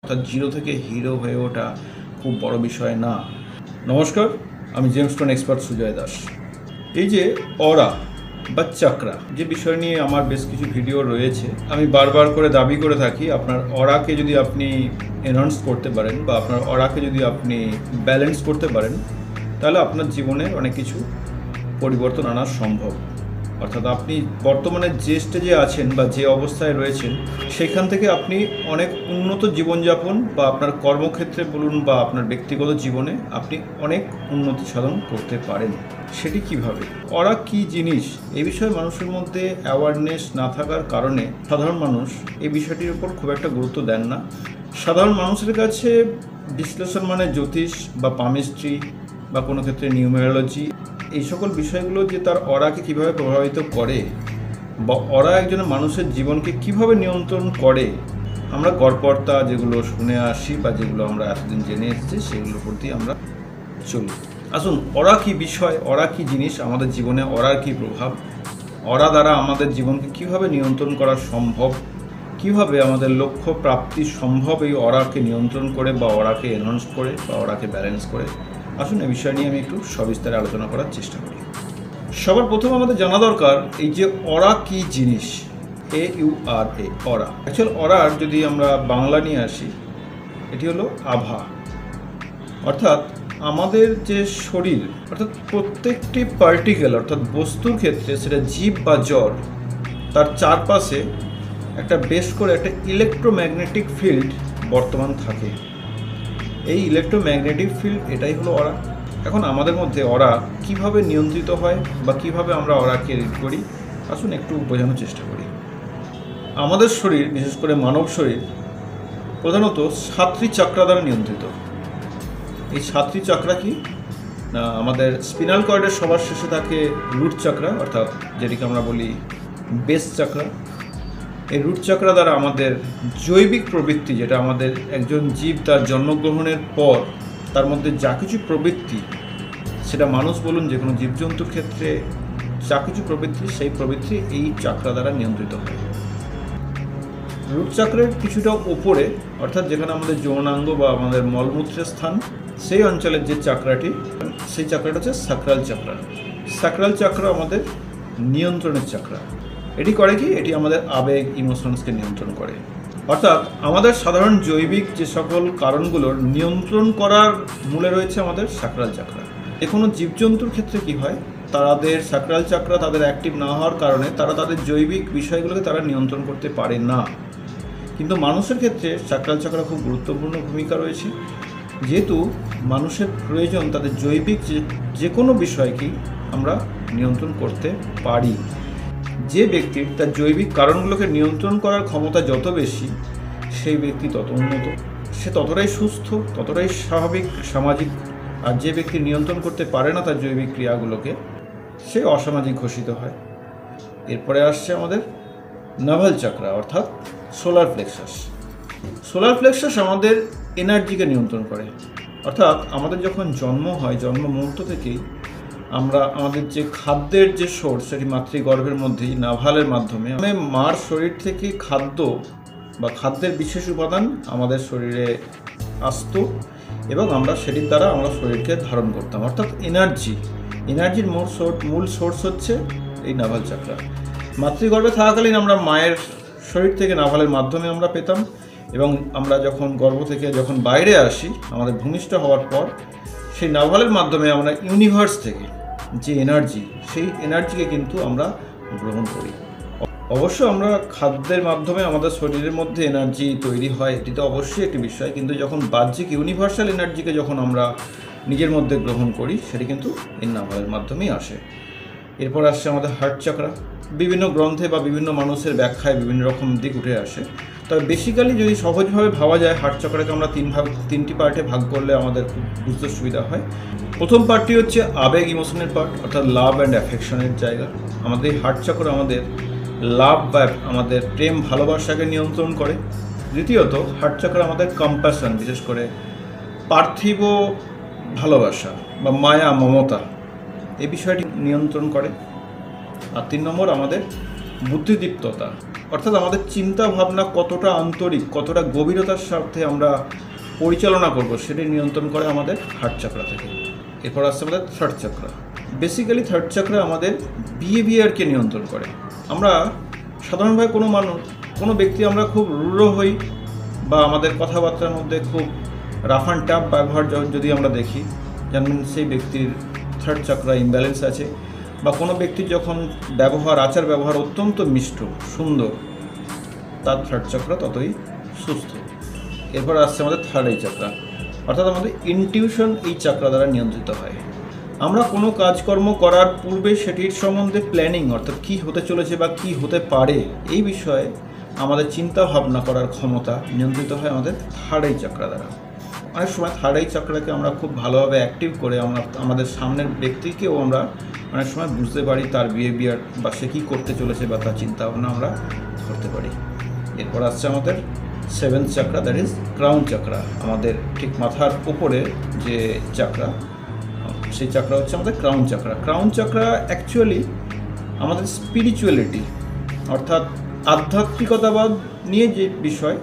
অর্থাৎ জিরো থেকে হিরো হয়ে ওঠা খুব বড় বিষয় না। নমস্কার, আমি জেমস্টোন এক্সপার্ট সুজয় দাস। এই যে অরা বা চাকরা যে বিষয় নিয়ে আমার বেশ কিছু ভিডিও রয়েছে, আমি বারবার করে দাবি করে থাকি আপনার অরাকে যদি আপনি এনহান্স করতে পারেন বা আপনার অরাকে যদি আপনি ব্যালেন্স করতে পারেন, তাহলে আপনার জীবনে অনেক কিছু পরিবর্তন আনা সম্ভব। অর্থাৎ আপনি বর্তমানে যে স্টেজে আছেন বা যে অবস্থায় রয়েছেন, সেখান থেকে আপনি অনেক উন্নত জীবনযাপন বা আপনার কর্মক্ষেত্রে বলুন বা আপনার ব্যক্তিগত জীবনে আপনি অনেক উন্নতি সাধন করতে পারেন। সেটি কিভাবে, অরা কি জিনিস, এই বিষয়ে মানুষের মধ্যে অ্যাওয়ারনেস না থাকার কারণে সাধারণ মানুষ এই বিষয়টির উপর খুব একটা গুরুত্ব দেন না। সাধারণ মানুষের কাছে বিশ্লেষণ মানে জ্যোতিষ বা পামিস্ট্রি বা কোনো ক্ষেত্রে নিউমেরোলজি, এই সকল বিষয়গুলো যে তার অরাকে কিভাবে প্রভাবিত করে বা অরা একজন মানুষের জীবনকে কিভাবে নিয়ন্ত্রণ করে, আমরা গড়পড়তা যেগুলো শুনে আসি বা যেগুলো আমরা এতদিন জেনে এসেছি সেগুলোর প্রতি আমরা চলি। আসুন, অরা কি বিষয়, অরা কি জিনিস, আমাদের জীবনে অরার কি প্রভাব, অরা দ্বারা আমাদের জীবনকে কিভাবে নিয়ন্ত্রণ করা সম্ভব, কিভাবে আমাদের লক্ষ্য প্রাপ্তি সম্ভব এই অরাকে নিয়ন্ত্রণ করে বা অরাকে এনহান্স করে বা অরাকে ব্যালেন্স করে। আসুন, এই বিষয় নিয়ে আমি একটু সবিস্তারে আলোচনা করার চেষ্টা করি। সবার প্রথম আমাদের জানা দরকার এই যে অরা কি জিনিস। AURA, অরা। অ্যাকচুয়াল অরার যদি আমরা বাংলা নিয়ে আসি, এটি হলো আভা। অর্থাৎ আমাদের যে শরীর, অর্থাৎ প্রত্যেকটি পার্টিকেল অর্থাৎ বস্তুর ক্ষেত্রে সেটা জীব বা জড়, তার চারপাশে একটা বেশ করে একটা ইলেকট্রোম্যাগনেটিক ফিল্ড বর্তমান থাকে। এই ইলেকট্রোম্যাগনেটিক ফিল্ড, এটাই হলো অরা। এখন আমাদের মধ্যে অরা কিভাবে নিয়ন্ত্রিত হয় বা কিভাবে আমরা অরাকে রিড করি, আসুন একটু বোঝানোর চেষ্টা করি। আমাদের শরীর, বিশেষ করে মানব শরীর, প্রধানত 7টি চাকরা দ্বারা নিয়ন্ত্রিত। এই 7টি চাকরা কি না, আমাদের স্পিনাল কর্ডের সবার শেষে থাকে রুট চাকরা, অর্থাৎ যেটিকে আমরা বলি বেস চাকরা। এই রুট চাকরা দ্বারা আমাদের জৈবিক প্রবৃত্তি, যেটা আমাদের একজন জীব তার জন্মগ্রহণের পর তার মধ্যে যা কিছু প্রবৃত্তি, সেটা মানুষ বলুন যে কোনো জীবজন্তুর ক্ষেত্রে যা কিছু প্রবৃত্তি, সেই প্রবৃত্তি এই চাকরা দ্বারা নিয়ন্ত্রিত হয়। রুট চাকরের কিছুটা ওপরে, অর্থাৎ যেখানে আমাদের যৌনাঙ্গ বা আমাদের মলমূত্রের স্থান, সেই অঞ্চলের যে চাকরাটি, সেই চাকরাটা হচ্ছে সাক্রাল চাকরা। সাক্রাল চাকরা আমাদের নিয়ন্ত্রণের চাকরা। এটি করে কি, এটি আমাদের আবেগ, ইমোশনসকে নিয়ন্ত্রণ করে। অর্থাৎ আমাদের সাধারণ জৈবিক যে সকল কারণগুলোর নিয়ন্ত্রণ করার মূলে রয়েছে আমাদের সাক্রাল চাকরা। যে কোনো জীবজন্তুর ক্ষেত্রে কি হয়, তাদের সাক্রাল চাকরা তাদের অ্যাক্টিভ না হওয়ার কারণে তারা তাদের জৈবিক বিষয়গুলোকে তারা নিয়ন্ত্রণ করতে পারে না। কিন্তু মানুষের ক্ষেত্রে সাক্রাল চাকরা খুব গুরুত্বপূর্ণ ভূমিকা রয়েছে, যেহেতু মানুষের প্রয়োজন তাদের জৈবিক যে কোনো বিষয়কেই আমরা নিয়ন্ত্রণ করতে পারি। যে ব্যক্তির তার জৈবিক কারণগুলোকে নিয়ন্ত্রণ করার ক্ষমতা যত বেশি, সেই ব্যক্তি তত উন্নত, সে ততটাই সুস্থ, ততটাই স্বাভাবিক, সামাজিক। আর যে ব্যক্তি নিয়ন্ত্রণ করতে পারে না তার জৈবিক ক্রিয়াগুলোকে, সে অসামাজিক ঘোষিত হয়। এরপরে আসছে আমাদের নাভাল চাকরা, অর্থাৎ সোলার প্লেক্সাস। সোলার প্লেক্সাস আমাদের এনার্জিকে নিয়ন্ত্রণ করে। অর্থাৎ আমাদের যখন জন্ম হয়, জন্ম মুহূর্ত থেকেই আমরা আমাদের যে খাদ্যের যে সোর্স, সেটি মাতৃগর্ভের মধ্যেই নাভালের মাধ্যমে মার শরীর থেকে খাদ্য বা খাদ্যের বিশেষ উপাদান আমাদের শরীরে আসতো এবং আমরা সেটির দ্বারা আমরা শরীরকে ধারণ করতাম। অর্থাৎ এনার্জির মূল সোর্স হচ্ছে এই নাভাল চাকরা। মাতৃগর্ভে থাকাকালীন আমরা মায়ের শরীর থেকে নাভালের মাধ্যমে আমরা পেতাম, এবং আমরা যখন গর্ভ থেকে যখন বাইরে আসি, আমাদের ভূমিষ্ঠ হওয়ার পর সেই নাভালের মাধ্যমে আমরা ইউনিভার্স থেকে যে এনার্জি, সেই এনার্জিকে কিন্তু আমরা গ্রহণ করি। অবশ্য আমরা খাদ্যের মাধ্যমে আমাদের শরীরের মধ্যে এনার্জি তৈরি হয়, এটি তো অবশ্যই একটি বিষয়, কিন্তু যখন বাহ্যিক ইউনিভার্সাল এনার্জিকে যখন আমরা নিজের মধ্যে গ্রহণ করি, সেটি কিন্তু এই নাভালের মাধ্যমেই আসে। এরপর আসছে আমাদের হার্ট চাকরা। বিভিন্ন গ্রন্থে বা বিভিন্ন মানুষের ব্যাখ্যায় বিভিন্ন রকম দিক উঠে আসে, তবে বেসিক্যালি যদি সহজভাবে ভাবা যায়, হার্ট চক্রাকে আমরা তিনটি পার্টে ভাগ করলে আমাদের খুব বুঝতে সুবিধা হয়। প্রথম পার্টটি হচ্ছে আবেগ, ইমোশনের পার্ট, অর্থাৎ লাভ অ্যান্ড অ্যাফেকশনের জায়গা। আমাদের এই হার্ট চক্র আমাদের লাভ বা আমাদের প্রেম ভালোবাসাকে নিয়ন্ত্রণ করে। দ্বিতীয়ত, হার্ট চক্র আমাদের কম্প্যাশন, বিশেষ করে পার্থিব ভালোবাসা বা মায়া, মমতা, এই বিষয়টি নিয়ন্ত্রণ করে। আর 3 নম্বর আমাদের বুদ্ধিদীপ্ততা, অর্থাৎ আমাদের চিন্তা ভাবনা কতটা আন্তরিক, কতটা গভীরতার সাথে আমরা পরিচালনা করব সেটি নিয়ন্ত্রণ করে আমাদের হার্ট চাকরা থেকে। এরপর আসছে আমাদের থার্ড চাকরা। বেসিক্যালি থার্ড চাকরা আমাদের বিহেভিয়ারকে নিয়ন্ত্রণ করে। আমরা সাধারণভাবে কোনো ব্যক্তি আমরা খুব রূঢ় হই বা আমাদের কথাবার্তার মধ্যে খুব রাফ অ্যান্ড টাফ ব্যবহার যদি আমরা দেখি, যেমন সেই ব্যক্তির থার্ড চাকরা ইমব্যালেন্স আছে। বা কোনো ব্যক্তির যখন আচার ব্যবহার অত্যন্ত মিষ্ট সুন্দর, তার থার্ড চাকরা ততই সুস্থ। এরপর আসছে আমাদের থার্ড আই চাকরা, অর্থাৎ আমাদের ইনটিউশন এই চাকরা দ্বারা নিয়ন্ত্রিত হয়। আমরা কোনো কাজকর্ম করার পূর্বে সেটির সম্বন্ধে প্ল্যানিং, অর্থাৎ কী হতে চলেছে বা কী হতে পারে, এই বিষয়ে আমাদের চিন্তা ভাবনা করার ক্ষমতা নিয়ন্ত্রিত হয় আমাদের থার্ড আই চাকরা দ্বারা। অনেক সময় থার্ড আই চাকরাকে আমরা খুব ভালোভাবে অ্যাক্টিভ করে আমরা আমাদের সামনের ব্যক্তিকেও আমরা অনেক সময় বুঝতে পারি, তার বিহেভিয়ার বা সে কী করতে চলেছে বা তার চিন্তা ভাবনা আমরা ধরতে পারি। এরপর আসছে আমাদের seventh chakra, that is crown chakra. আমাদের ঠিক মাথার উপরে যে চাকরা, সেই চাকরা হচ্ছে আমাদের ক্রাউন চাকরা। ক্রাউন চাকরা অ্যাকচুয়ালি আমাদের স্পিরিচুয়ালিটি, অর্থাৎ আধ্যাত্মিকতাবাদ নিয়ে যে বিষয়,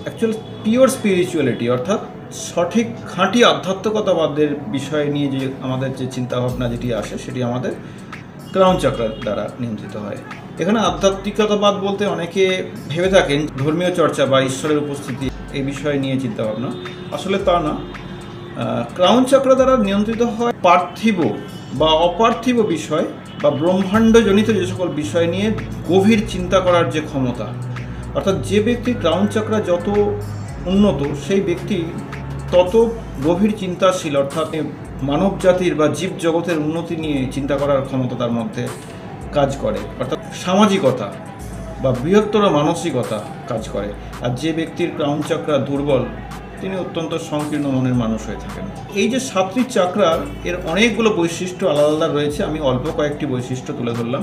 অ্যাকচুয়াল পিওর স্পিরিচুয়ালিটি, অর্থাৎ সঠিক খাঁটি আধ্যাত্মিকতাবাদের বিষয় নিয়ে যে আমাদের যে চিন্তাভাবনা যেটি আসে, সেটি আমাদের ক্রাউন চাকরার দ্বারা নিয়ন্ত্রিত হয়। এখানে আধ্যাত্মিকতাবাদ বলতে অনেকে ভেবে থাকেন ধর্মীয় চর্চা বা ঈশ্বরের উপস্থিতি, এই বিষয় নিয়ে চিন্তাভাবনা। আসলে তা না। ক্রাউন চাকরা দ্বারা নিয়ন্ত্রিত হয় পার্থিব বা অপার্থিব বিষয় বা ব্রহ্মাণ্ডজনিত যে সকল বিষয় নিয়ে গভীর চিন্তা করার যে ক্ষমতা। অর্থাৎ যে ব্যক্তি ক্রাউন চাকরা যত উন্নত, সেই ব্যক্তি তত গভীর চিন্তাশীল, অর্থাৎ মানব জাতির বা জীব জগতের উন্নতি নিয়ে চিন্তা করার ক্ষমতা তার মধ্যে কাজ করে, অর্থাৎ সামাজিকতা বা বৃহত্তর মানসিকতা কাজ করে। আর যে ব্যক্তির ক্রাউন চাকরা দুর্বল, তিনি অত্যন্ত সংকীর্ণ মনের মানুষ হয়ে থাকেন। এই যে সাতটি চাকরার এর অনেকগুলো বৈশিষ্ট্য আলাদা আলাদা রয়েছে, আমি অল্প কয়েকটি বৈশিষ্ট্য তুলে ধরলাম।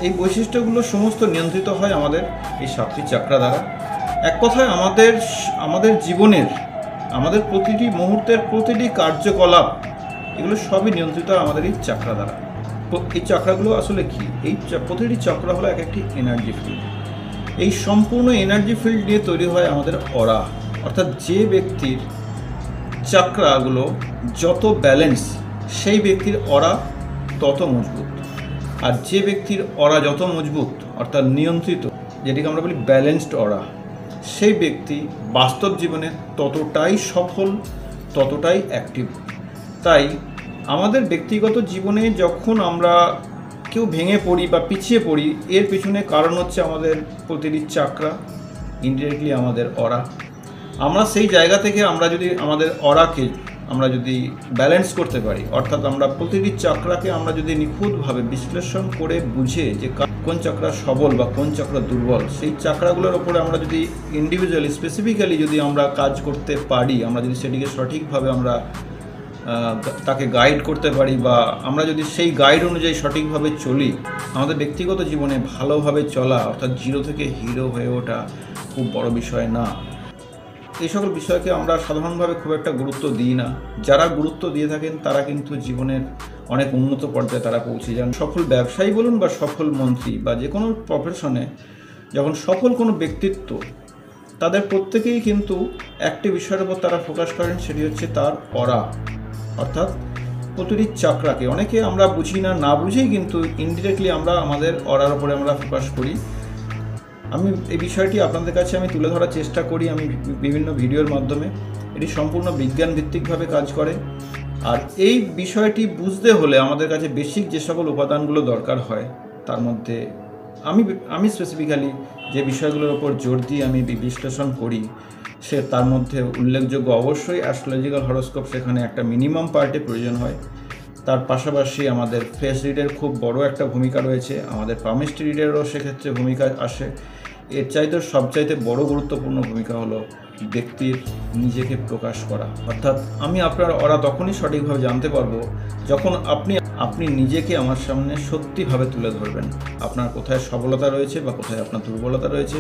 এই বৈশিষ্ট্যগুলো সমস্ত নিয়ন্ত্রিত হয় আমাদের এই সাতটি চাকরা দ্বারা। এক কথায় আমাদের জীবনের, আমাদের প্রতিটি মুহূর্তের প্রতিটি কার্যকলাপ, এগুলো সবই নিয়ন্ত্রিত আমাদের এই চাকরা দ্বারা। এই চাকরাগুলো আসলে কি? এই প্রতিটি চক্রা হলো এক একটি এনার্জি ফিল্ড। এই সম্পূর্ণ এনার্জি ফিল্ড নিয়ে তৈরি হয় আমাদের অরা, অর্থাৎ যে ব্যক্তির চাকরাগুলো যত ব্যালেন্স, সেই ব্যক্তির অরা তত মজবুত। আর যে ব্যক্তির অরা যত মজবুত, অর্থাৎ নিয়ন্ত্রিত, যেটিকে আমরা বলি ব্যালেন্সড অরা, সেই ব্যক্তি বাস্তব জীবনে ততটাই সফল, ততটাই অ্যাক্টিভ। তাই আমাদের ব্যক্তিগত জীবনে যখন আমরা কেউ ভেঙে পড়ি বা পিছিয়ে পড়ি, এর পিছনে কারণ হচ্ছে আমাদের প্রতিটি চাকরা, ইনডিরেক্টলি আমাদের অরা। আমরা সেই জায়গা থেকে আমরা যদি আমাদের অরাকে আমরা যদি ব্যালেন্স করতে পারি, অর্থাৎ আমরা প্রতিটি চাকরাকে আমরা যদি নিখুঁতভাবে বিশ্লেষণ করে বুঝে যে কোন চাকরা সবল বা কোন চাকরা দুর্বল, সেই চাকরাগুলোর ওপরে আমরা যদি ইন্ডিভিজুয়ালি স্পেসিফিক্যালি যদি আমরা কাজ করতে পারি, আমরা যদি সেটিকে সঠিকভাবে আমরা তাকে গাইড করতে পারি বা আমরা যদি সেই গাইড অনুযায়ী সঠিকভাবে চলি, আমাদের ব্যক্তিগত জীবনে ভালোভাবে চলা, অর্থাৎ জিরো থেকে হিরো হয়ে ওঠা খুব বড় বিষয় না। এই সকল বিষয়কে আমরা সাধারণভাবে খুব একটা গুরুত্ব দিই না। যারা গুরুত্ব দিয়ে থাকেন তারা কিন্তু জীবনের অনেক উন্নত পর্যায়ে তারা পৌঁছে যান। সফল ব্যবসায়ী বলুন বা সফল মন্ত্রী বা যে কোনো প্রফেশনে যখন সফল কোনো ব্যক্তিত্ব, তাদের প্রত্যেকেই কিন্তু একটি বিষয়ের উপর তারা ফোকাস করেন, সেটি হচ্ছে তার অরা, অর্থাৎ প্রতিটি চাকরাকে। অনেকে আমরা বুঝি না বুঝেই কিন্তু ইনডিরেক্টলি আমরা আমাদের অরার উপরে আমরা ফোকাস করি। আমি এই বিষয়টি আপনাদের কাছে আমি তুলে ধরার চেষ্টা করি আমি বিভিন্ন ভিডিওর মাধ্যমে। এটি সম্পূর্ণ বিজ্ঞান ভিত্তিকভাবে কাজ করে। আর এই বিষয়টি বুঝতে হলে আমাদের কাছে বেসিক যে সকল উপাদানগুলো দরকার হয়, তার মধ্যে আমি স্পেসিফিক্যালি যে বিষয়গুলোর ওপর জোর দিয়ে আমি বিশ্লেষণ করি, তার মধ্যে উল্লেখযোগ্য অবশ্যই অ্যাস্ট্রোলজিক্যাল হরোস্কোপ, সেখানে একটা মিনিমাম পার্টে প্রয়োজন হয়। তার পাশাপাশি আমাদের ফেস রিডের খুব বড় একটা ভূমিকা রয়েছে, আমাদের পামিস্ট্রি রিডেরও সেক্ষেত্রে ভূমিকা আসে। এর চাইতে সবচাইতে বড় গুরুত্বপূর্ণ ভূমিকা হলো ব্যক্তির নিজেকে প্রকাশ করা। অর্থাৎ আমি আপনার অরা তখনই সঠিকভাবে জানতে পারবো যখন আপনি নিজেকে আমার সামনে সত্যিভাবে তুলে ধরবেন। আপনার কোথায় সবলতা রয়েছে বা কোথায় আপনার দুর্বলতা রয়েছে,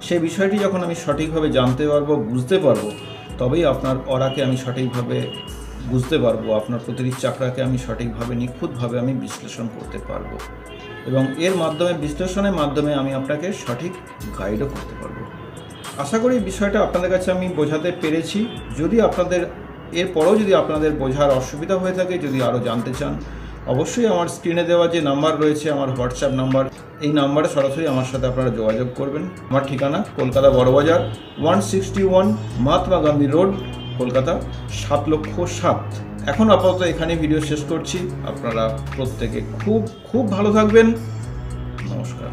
সেই বিষয়টি যখন আমি সঠিকভাবে জানতে পারবো, বুঝতে পারবো, তবেই আপনার অরাকে আমি সঠিকভাবে বুঝতে পারবো, আপনার প্রতিটি চাকরাকে আমি সঠিকভাবে নিখুঁতভাবে আমি বিশ্লেষণ করতে পারবো। এবং এর মাধ্যমে বিশ্লেষণের মাধ্যমে আমি আপনাকে সঠিক গাইডও করতে পারবো। আশা করি বিষয়টা আপনাদের কাছে আমি বোঝাতে পেরেছি। যদি আপনাদের এরপরেও যদি আপনাদের বোঝার অসুবিধা হয়ে থাকে, যদি আরও জানতে চান, অবশ্যই আমার স্ক্রিনে দেওয়া যে নাম্বার রয়েছে, আমার হোয়াটসঅ্যাপ নাম্বার, এই নাম্বারে সরাসরি আমার সাথে আপনারা যোগাযোগ করবেন। আমার ঠিকানা কলকাতা বড়বাজার 161 মহাত্মা গান্ধী রোড, কলকাতা 7,07,000। এখন আপাতত এখানে ভিডিও শেষ করছি। আপনারা প্রত্যেকে খুব ভালো থাকবেন। নমস্কার।